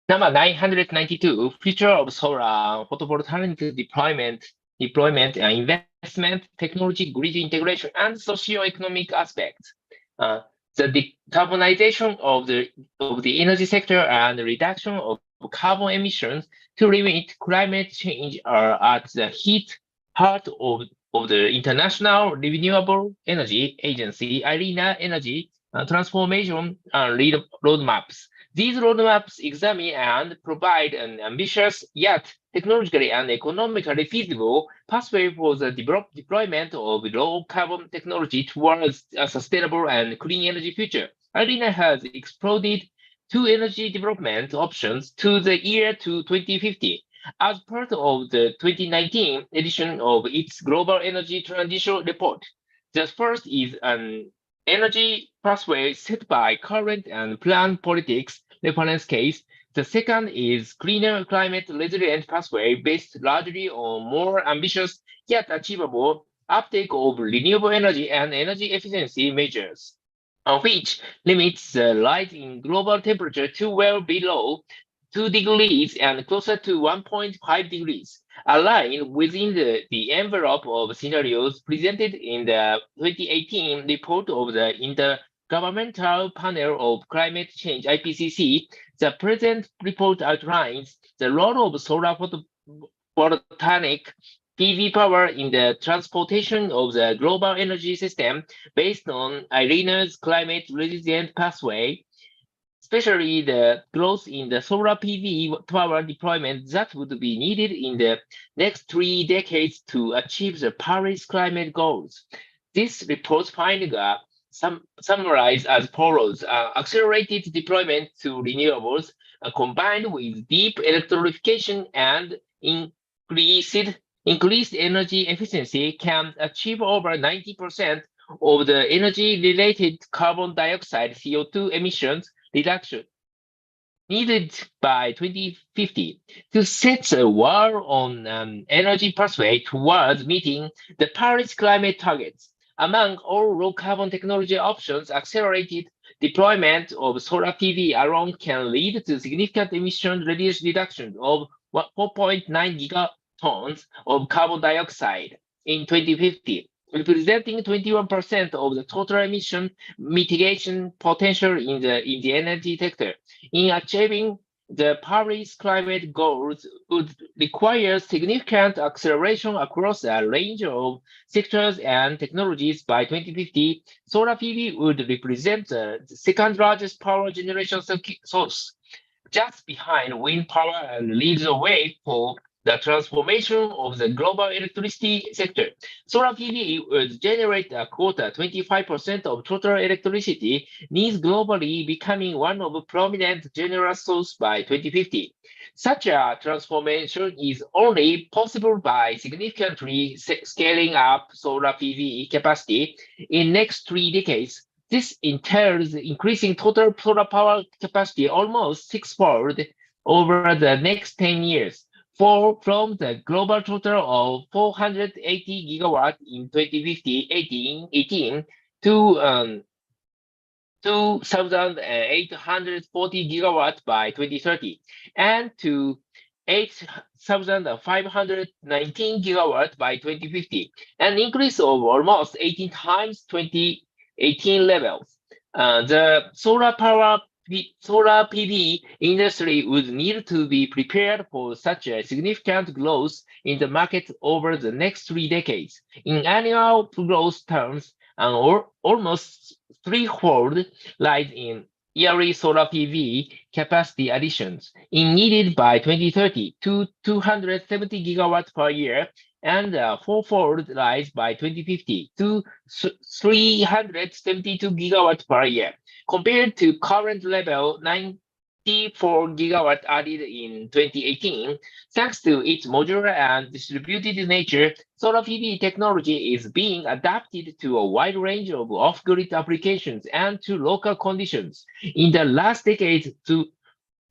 Number 992, future of solar photovoltaic deployment and investment, technology, grid integration, and socio-economic aspects. The decarbonization of the energy sector and the reduction of carbon emissions to limit climate change are at the heart of the International Renewable Energy Agency, IRENA Energy Transformation Roadmaps. These roadmaps examine and provide an ambitious yet technologically and economically feasible pathway for the deployment of low-carbon technology towards a sustainable and clean energy future. IRENA has explored two energy development options to the year to 2050 as part of the 2019 edition of its Global Energy Transition Report. The first is an energy pathway set by current and planned politics reference case. The second is cleaner climate resilient pathway based largely on more ambitious yet achievable uptake of renewable energy and energy efficiency measures, which limits the rise in global temperature to well below 2 degrees and closer to 1.5 degrees, aligned within the envelope of scenarios presented in the 2018 report of the Intergovernmental Panel of Climate Change, IPCC. The present report outlines the role of solar photovoltaic PV power in the transportation of the global energy system based on IRENA's climate resilient pathway, especially the growth in the solar PV power deployment that would be needed in the next 3 decades to achieve the Paris climate goals. This report's findings are summarized as follows. Accelerated deployment to renewables combined with deep electrification and increased energy efficiency can achieve over 90% of the energy-related carbon dioxide CO2 emissions reduction needed by 2050 to set the world on an energy pathway towards meeting the Paris climate targets. Among all low-carbon technology options, accelerated deployment of solar PV alone can lead to significant emission reduction of 4.9 gigatons of carbon dioxide in 2050, representing 21% of the total emission mitigation potential in the energy sector. In achieving the Paris climate goals would require significant acceleration across a range of sectors and technologies by 2050. Solar PV would represent the second largest power generation source, just behind wind power, and leads the way for the transformation of the global electricity sector. Solar PV would generate a quota 25% of total electricity needs globally, becoming one of the prominent general sources by 2050. Such a transformation is only possible by significantly scaling up solar PV capacity in next 3 decades. This entails increasing total solar power capacity almost sixfold over the next 10 years. From the global total of 480 gigawatts in 2018 to 2,840 gigawatts by 2030, and to 8,519 gigawatts by 2050, an increase of almost 18 times 2018 levels. The solar PV industry would need to be prepared for such a significant growth in the market over the next 3 decades. In annual growth terms, an almost threefold rise in yearly solar PV capacity additions is needed by 2030 to 270 gigawatts per year, and a fourfold rise by 2050 to 372 gigawatts per year. Compared to current level 94 gigawatts added in 2018, thanks to its modular and distributed nature, solar PV technology is being adapted to a wide range of off-grid applications and to local conditions. In the last decade to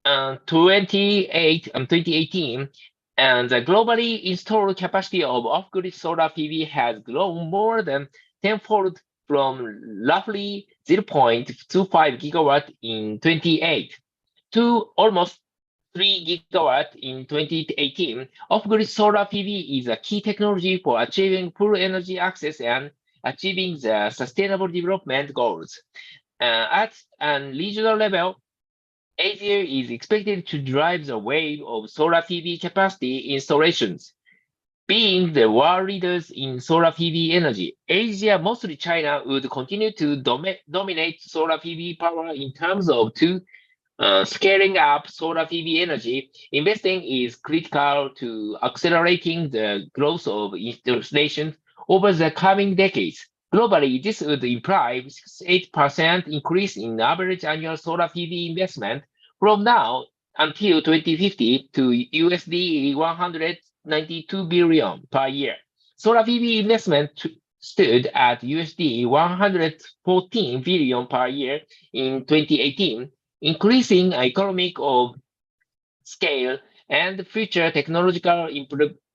2018, and the globally installed capacity of off-grid solar PV has grown more than tenfold from roughly 0.25 gigawatt in 2008 to almost gigawatts in 2018, off-grid solar PV is a key technology for achieving full energy access and achieving the sustainable development goals. At a regional level, Asia is expected to drive the wave of solar PV capacity installations. Being the world leaders in solar PV energy, Asia, mostly China, would continue to dominate solar PV power in terms of scaling up solar PV energy. Investing is critical to accelerating the growth of installations over the coming decades. Globally, this would imply 8% increase in average annual solar PV investment from now until 2050 to USD 192 billion per year. Solar PV investment stood at USD 114 billion per year in 2018, increasing economic of scale and future technological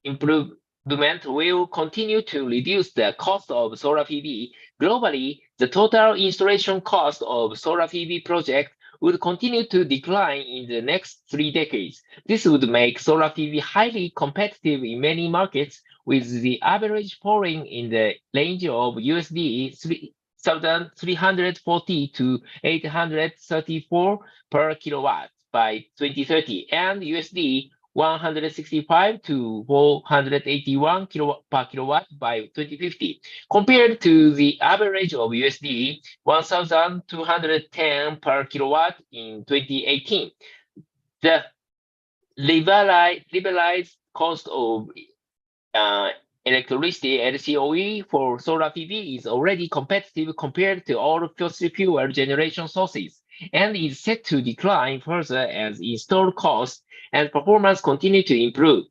improvement will continue to reduce the cost of solar PV. Globally, the total installation cost of solar PV projects would continue to decline in the next 3 decades. This would make solar PV highly competitive in many markets, with the average falling in the range of USD 340 to 834 per kilowatt by 2030 and USD 165 to 481 per kilowatt by 2050, compared to the average of USD 1,210 per kilowatt in 2018. The liberalized cost of electricity LCOE for solar PV is already competitive compared to all fossil fuel generation sources and is set to decline further as installed costs and performance continue to improve.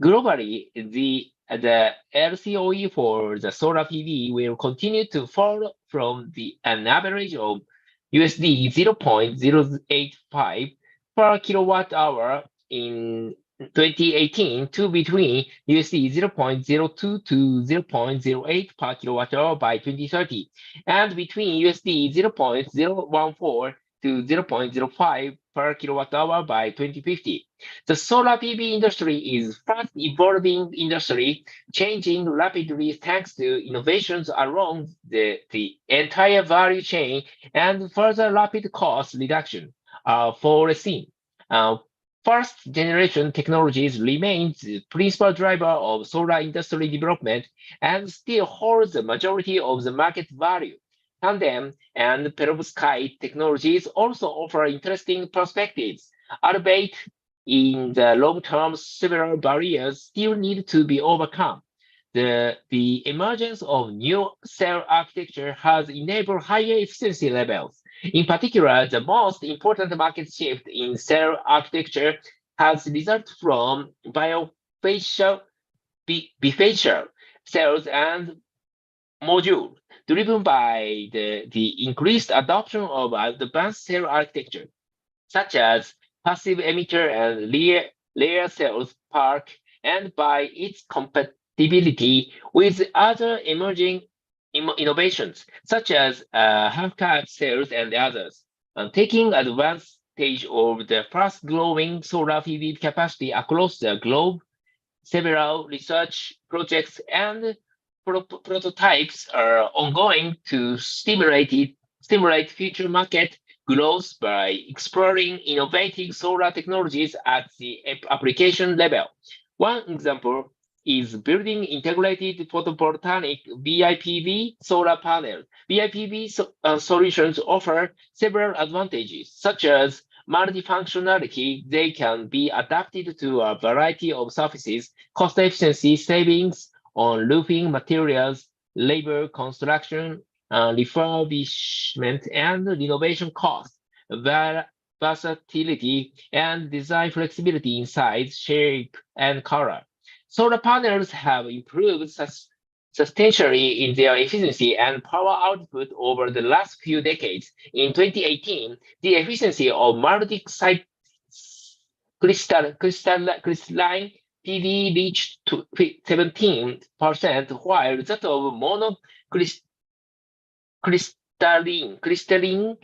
Globally, the LCOE for the solar PV will continue to fall from an average of USD 0.085 per kilowatt hour in 2018 to between USD 0.02 to 0.08 per kilowatt hour by 2030, and between USD 0.014 to 0.05 per kilowatt hour by 2050. The solar PV industry is fast evolving industry, changing rapidly thanks to innovations along the entire value chain, and further rapid cost reduction are foreseen. First generation technologies remain the principal driver of solar industry development and still holds the majority of the market value. Tandem and perovskite technologies also offer interesting perspectives, albeit in the long term, several barriers still need to be overcome. The emergence of new cell architecture has enabled higher efficiency levels. In particular, the most important market shift in cell architecture has resulted from bifacial cells and modules, driven by the increased adoption of advanced cell architecture, such as passive emitter and layer cells park, and by its compatibility with other emerging innovations, such as half-cut cells and others, taking advantage of the fast-growing solar PV capacity across the globe. Several research projects and prototypes are ongoing to stimulate future market growth by exploring innovative solar technologies at the application level. One example is building integrated photovoltaic BIPV solar panels. BIPV solutions offer several advantages, such as multifunctionality. They can be adapted to a variety of surfaces, cost efficiency savings on roofing materials, labor, construction, refurbishment, and renovation costs, versatility, and design flexibility in size, shape, and color. Solar panels have improved substantially in their efficiency and power output over the last few decades. In 2018, the efficiency of multi-site crystalline PV reached 17%, while that of monocrystalline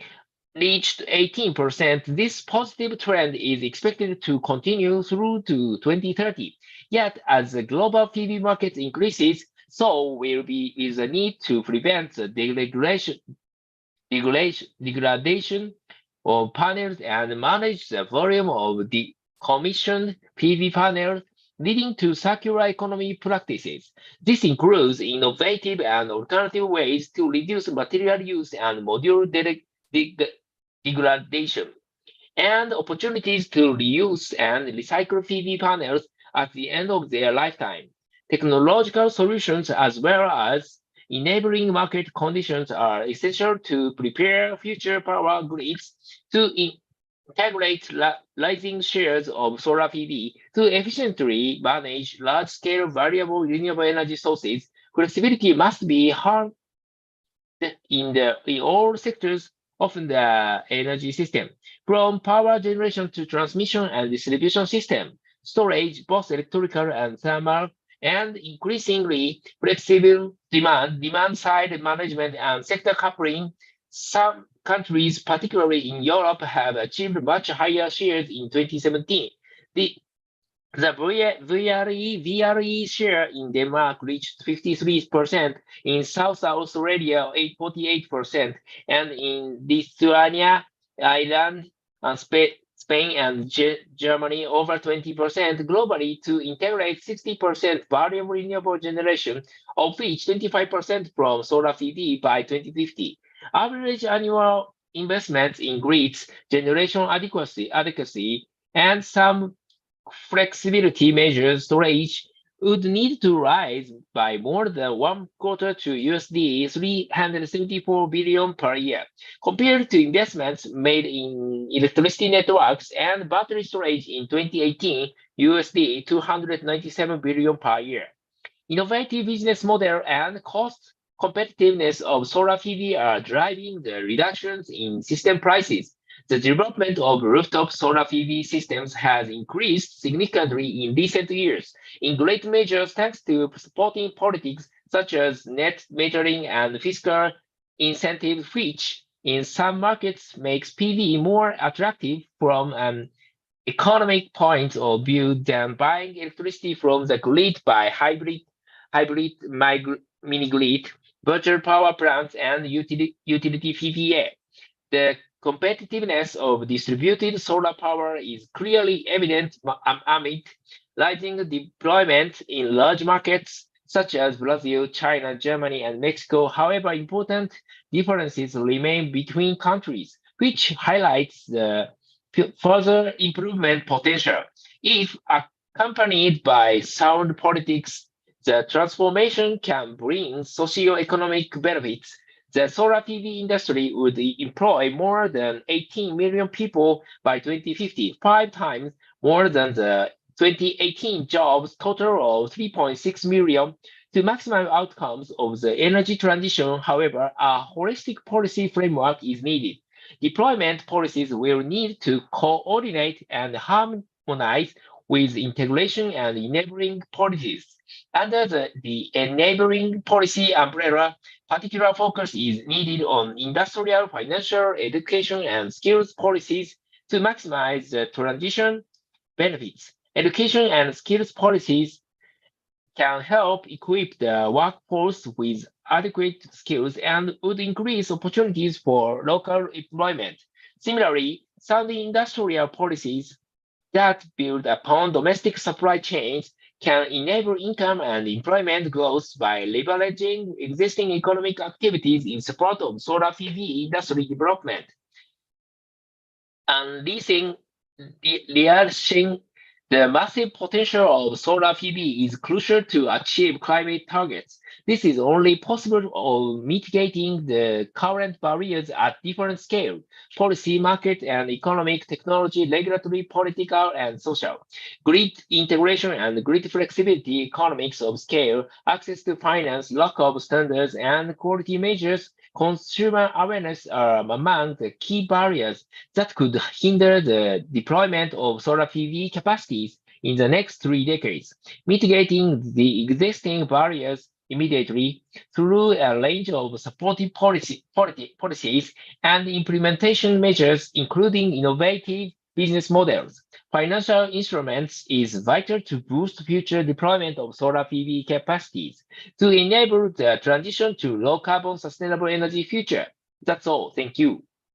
reached 18%. This positive trend is expected to continue through to 2030. Yet, as the global PV market increases, so will be is a need to prevent the degradation of panels and manage the volume of decommissioned PV panels, leading to circular economy practices. This includes innovative and alternative ways to reduce material use and module degradation, and opportunities to reuse and recycle PV panels at the end of their lifetime. Technological solutions as well as enabling market conditions are essential to prepare future power grids to integrate rising shares of solar PV to efficiently manage large-scale variable renewable energy sources. Flexibility must be harnessed in all sectors of the energy system, from power generation to transmission and distribution system, storage, both electrical and thermal, and increasingly flexible demand side management and sector coupling. Some countries, particularly in Europe, have achieved much higher shares in 2017. The VRE share in Denmark reached 53%, in South Australia 48%, and in Lithuania, Ireland, and Spain and Germany over 20%. Globally, to integrate 60% variable renewable generation, of which 25% from solar PV by 2050. Average annual investments in grids, generation adequacy, and some flexibility measures storage would need to rise by more than one quarter to USD 374 billion per year, compared to investments made in electricity networks and battery storage in 2018, USD 297 billion per year. Innovative business model and cost competitiveness of solar PV are driving the reductions in system prices. The development of rooftop solar PV systems has increased significantly in recent years, in great measure thanks to supporting politics such as net metering and fiscal incentives, which in some markets makes PV more attractive from an economic point of view than buying electricity from the grid by hybrid mini-grid, virtual power plants, and utility PPA. The competitiveness of distributed solar power is clearly evident amid rising deployment in large markets such as Brazil, China, Germany, and Mexico. However, important differences remain between countries, which highlights the further improvement potential. If accompanied by sound politics, the transformation can bring socio-economic benefits. The solar PV industry would employ more than 18 million people by 2050, 5 times more than the 2018 jobs total of 3.6 million. To maximize outcomes of the energy transition, however, a holistic policy framework is needed. Deployment policies will need to coordinate and harmonize with integration and enabling policies. Under the enabling policy umbrella, particular focus is needed on industrial, financial, education, and skills policies to maximize the transition benefits. Education and skills policies can help equip the workforce with adequate skills and would increase opportunities for local employment. Similarly, sound industrial policies that build upon domestic supply chains can enable income and employment growth by leveraging existing economic activities in support of solar PV industry development. Unleashing the massive potential of solar PV is crucial to achieve climate targets. This is only possible of mitigating the current barriers at different scales: policy, market, and economic, technology, regulatory, political, and social. Grid integration and grid flexibility, economics of scale, access to finance, lack of standards and quality measures, consumer awareness are among the key barriers that could hinder the deployment of solar PV capacities in the next 3 decades. Mitigating the existing barriers immediately through a range of supportive policies and implementation measures, including innovative business models. Financial instruments is vital to boost future deployment of solar PV capacities to enable the transition to low carbon sustainable energy future. That's all. Thank you.